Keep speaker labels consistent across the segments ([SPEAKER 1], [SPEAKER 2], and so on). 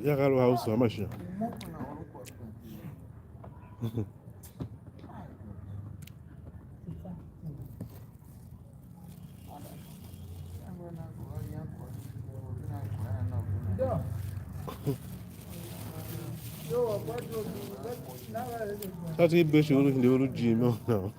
[SPEAKER 1] Ya kalau house sama sih. Tati be shi uru ndi uru ji no no.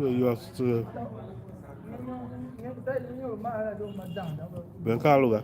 [SPEAKER 1] You are still Ben Carlo.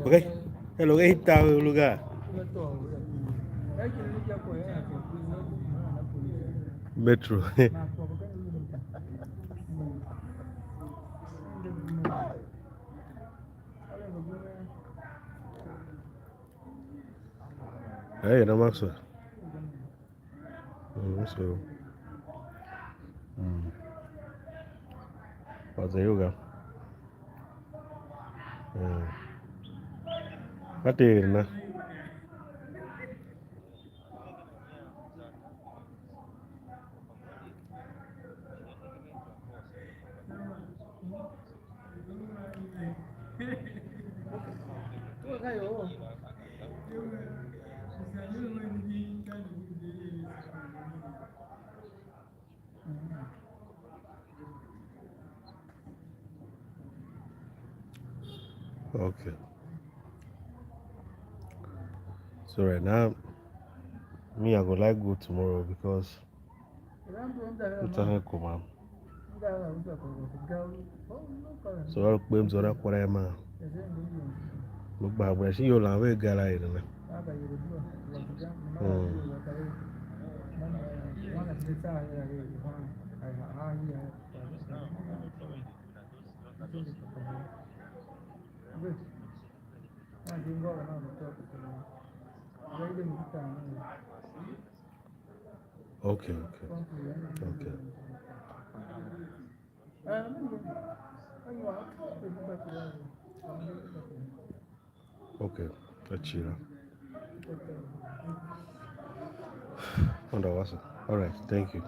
[SPEAKER 1] Okay. Hello, que está el lugar. Metro. Hey, no más. So. What's the yoga? What is it? Okay. So right now, me I go like go tomorrow because it's a come. So I'll pay him to that quarter man. Look back, but she you'll have a guy in it. Okay. Okay, that's you. All right, thank you.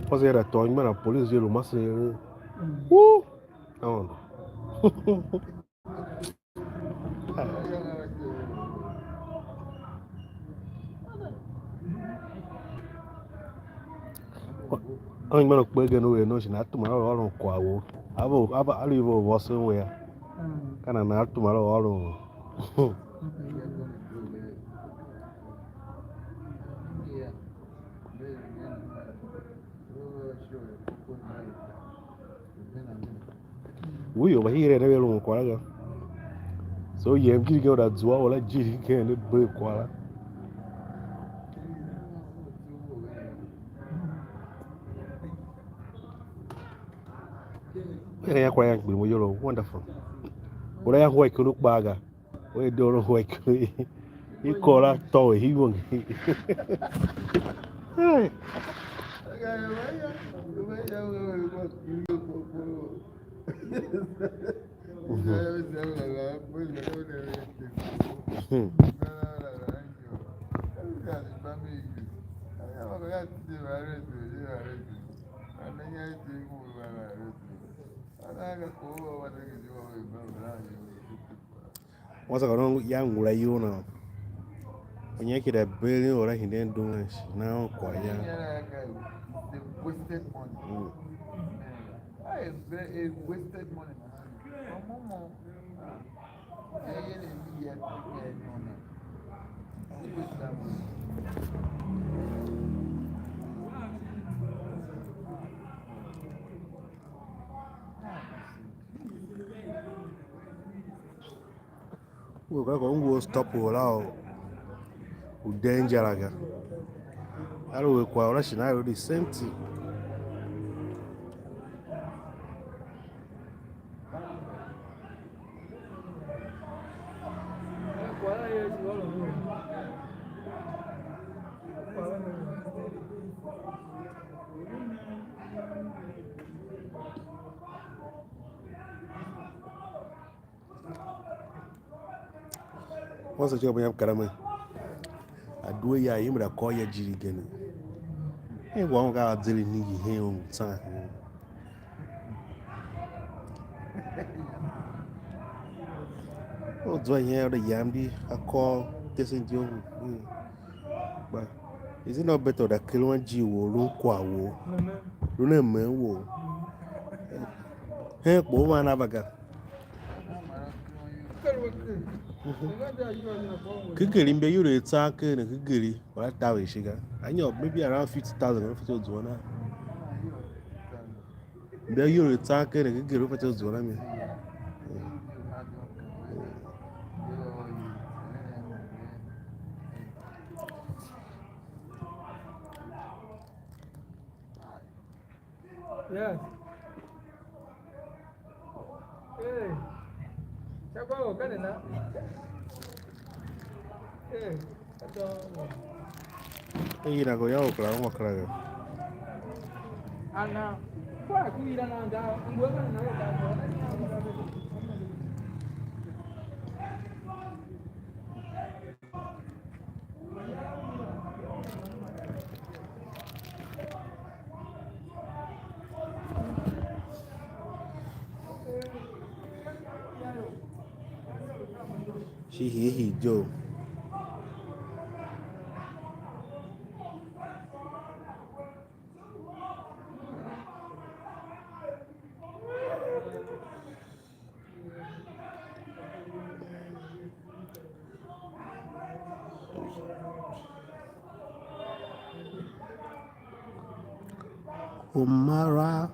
[SPEAKER 1] Pode era tão, mas a polícia o mas aonde? Onde mano pega no eno, se na tomar o com a o. Aba ali vou você o é. Kana na tomar o. Ui, o bahia era ver com a. So yem giri ke da zuwa wala jiri ke ne be kwala. Ere ya kwa yang bi mo yoro wonderful. Ora ya hwa ikunu baga. We do ro hwa ikunu. Ikola to hi won. Hey. What's going on? Young Ray, you know. When you get a billion or he didn't do it now, quite young. Wasted money. It's wasted money. We're going to stop without danger. I don't require Russian. I already sent it. What's the job you have, Karama? I do ya, you may call your G again. Hey, one guy didn't need him. Oh, do I hear the Yamdi? I call this in you. But is it not better that Kilwan G will look qua war? Remember, war. Hey, woman, Abaga. Kikeri mbe you the attack and Kikeri, what that way, sugar. I know maybe around 50,000 if it was one. There you attack and Kikeri if it was one. I mean,
[SPEAKER 2] yes. Hey, Chakwa, what kind of Hey,
[SPEAKER 1] hey, you go, yo, Clara, what cry?
[SPEAKER 2] Anna, why could you not down? I'm going to know.
[SPEAKER 1] He, Joe. Omara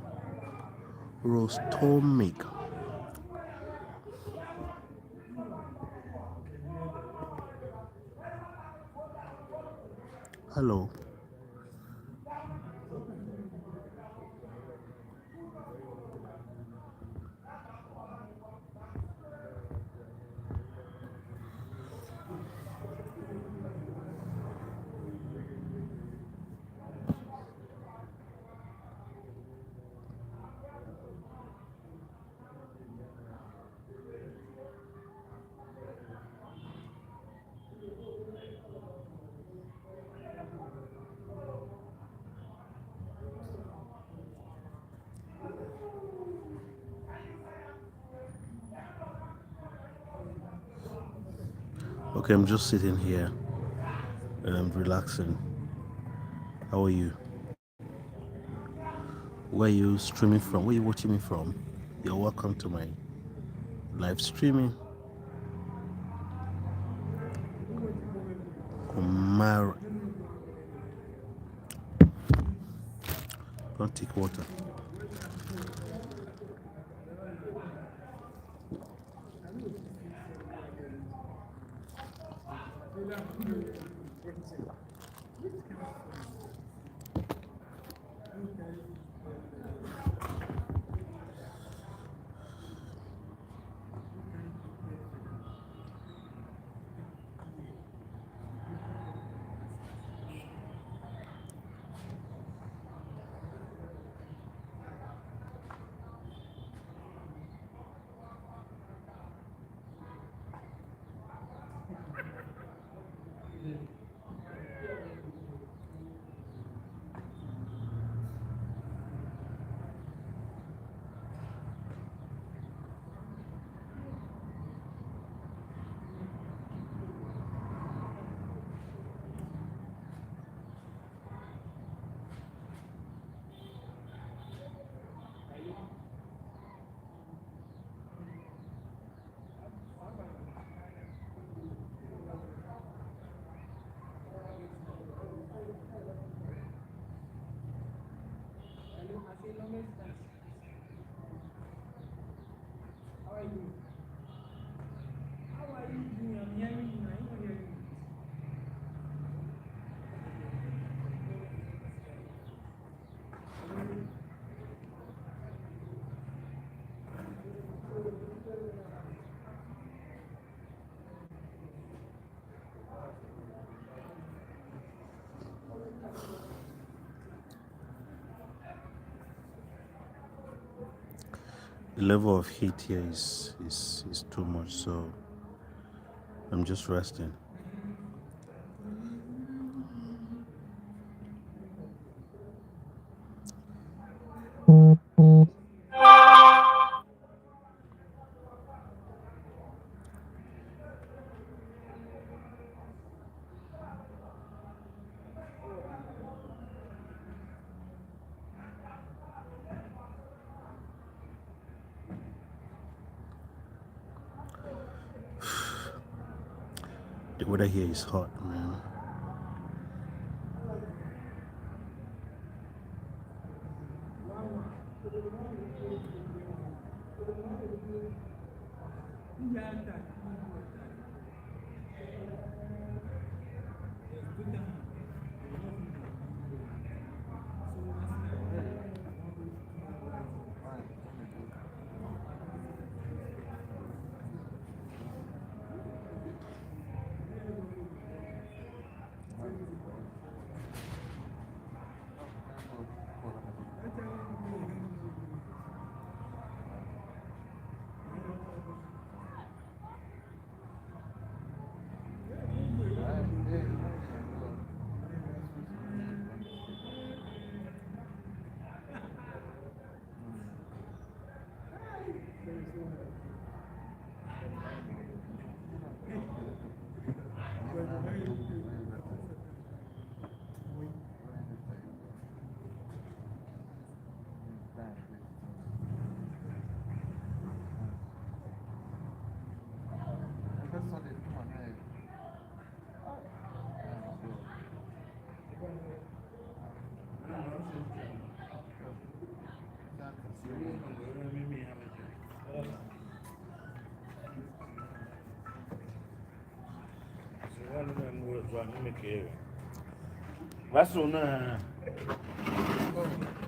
[SPEAKER 1] Rostomik. Hello. Okay, I'm just sitting here and I'm relaxing. How are you? Where are you streaming from? Where are you watching me from? You're welcome to my live streaming. Kumar, don't take water. The level of heat here is too much, so I'm just resting. The weather here is hot, man.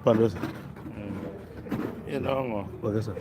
[SPEAKER 1] Padre, ¿por qué eso?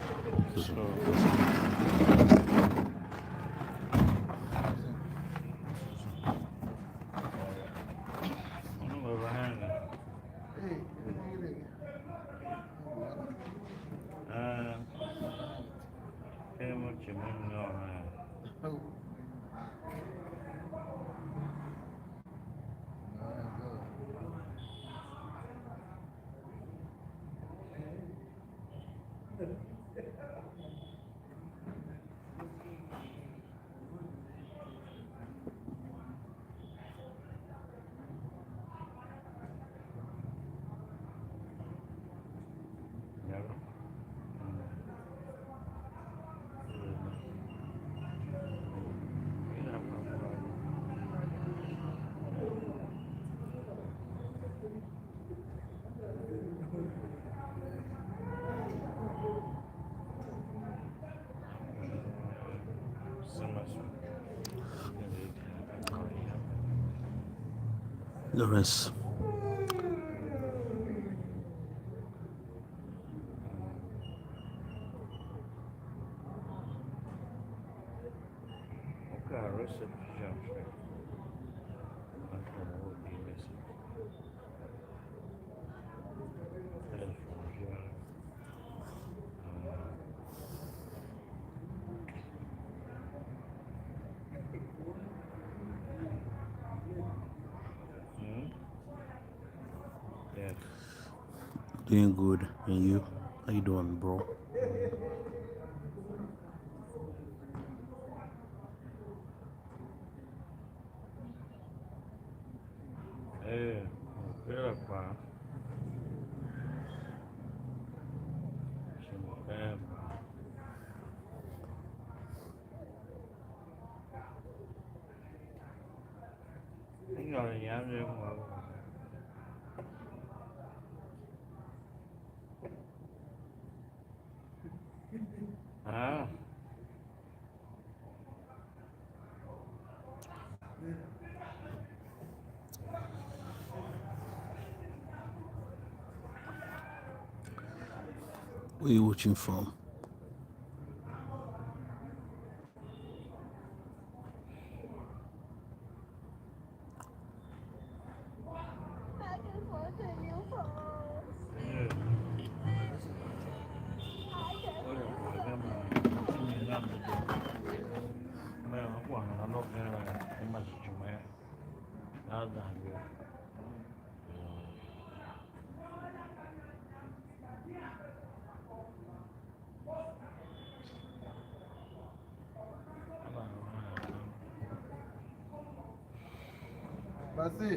[SPEAKER 1] Lawrence.
[SPEAKER 3] Okay, reception. That's what would be missing. Telephone, yeah. Yes.
[SPEAKER 1] Doing good. And you? How you doing, bro?
[SPEAKER 3] Eh, pela pá. Anh ngồi nhà em đi mà. À,
[SPEAKER 1] Where you watching from?
[SPEAKER 3] ừ. Ôi là của cái mà anh nhìn làm được. Mà nó quảng nó nộp ra là cái mặt chúng mẹ. Đã giảm được.
[SPEAKER 2] Basi.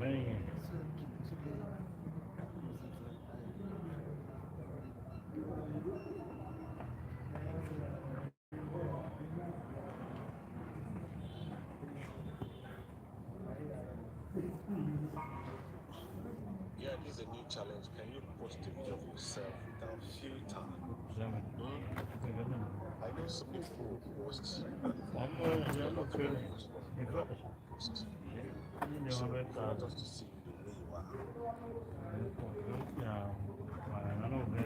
[SPEAKER 3] Mấy
[SPEAKER 4] Yeah, this is a new challenge. Can you post a video of yourself without filter?
[SPEAKER 3] xem
[SPEAKER 4] I know some people post,
[SPEAKER 3] món
[SPEAKER 4] but
[SPEAKER 3] nó
[SPEAKER 4] not
[SPEAKER 3] kêu
[SPEAKER 4] all post,
[SPEAKER 3] thì
[SPEAKER 4] not
[SPEAKER 3] có
[SPEAKER 4] all post.
[SPEAKER 3] nhưng
[SPEAKER 4] So
[SPEAKER 3] mà bây
[SPEAKER 4] I
[SPEAKER 3] giờ
[SPEAKER 4] want us to see you the way you are,
[SPEAKER 3] nhà mà nó đâu về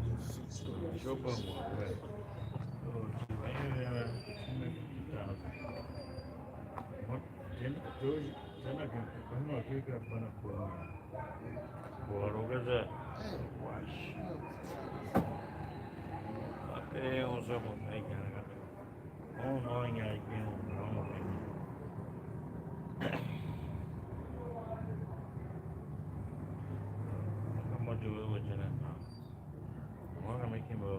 [SPEAKER 4] your face, your
[SPEAKER 3] số bờ
[SPEAKER 4] face.
[SPEAKER 3] một về rồi chỉ mấy mất đến tôi sẽ là cái nó cái phần của rồi cái gì cái ông số một cái ông nói nghe cái ông nói một cái không có chú ý cho nên nó mấy cái mờ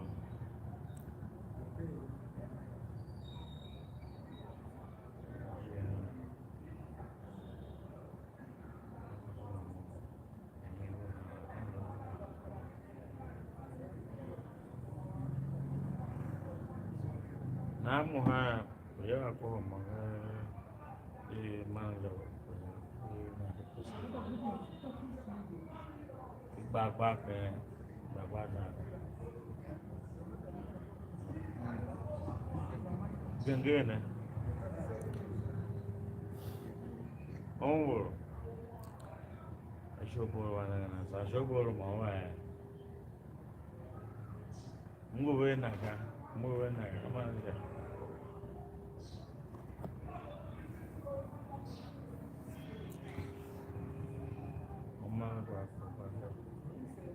[SPEAKER 3] Nam ha ya ako mga mga daw bagbag bagbag na ganda na oh ashobora wana sa ashobora mawa nguwe naka amanga amanga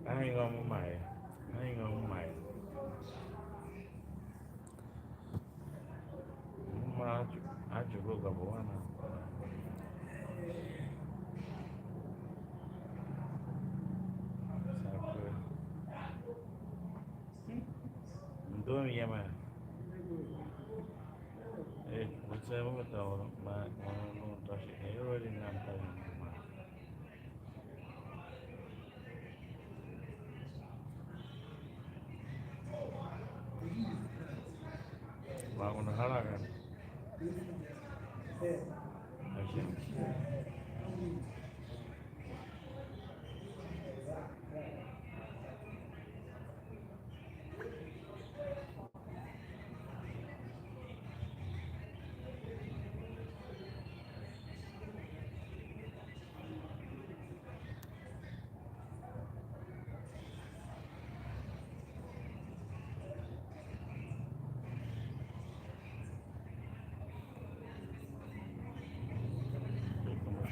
[SPEAKER 3] ai ngom mai ma ajugo gabuana sakwe ndo yama what's up ma no tashi already nam ta ma ma una halagan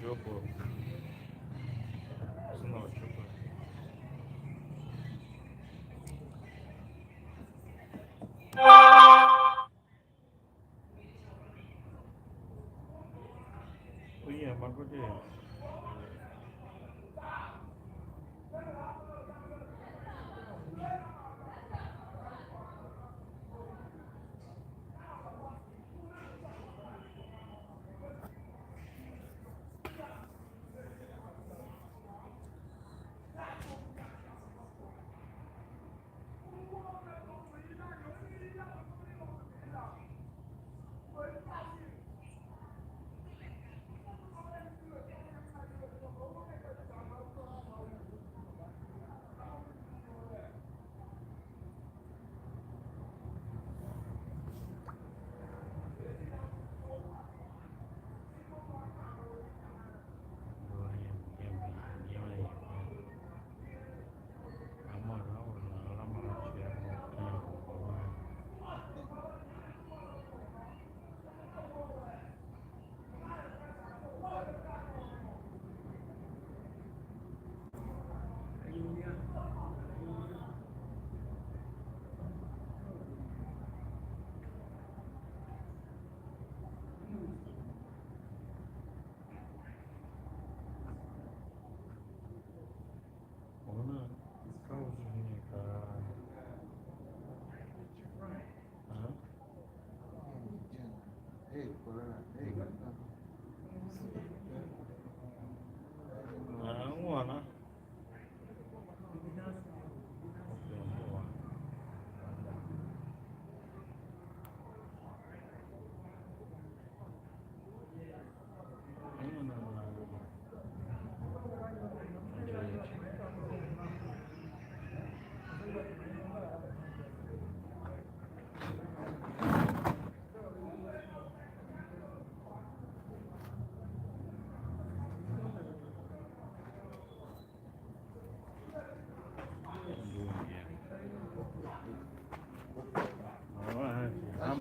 [SPEAKER 3] Chocolate. It's not chocolate. Oh yeah, my good day. I'm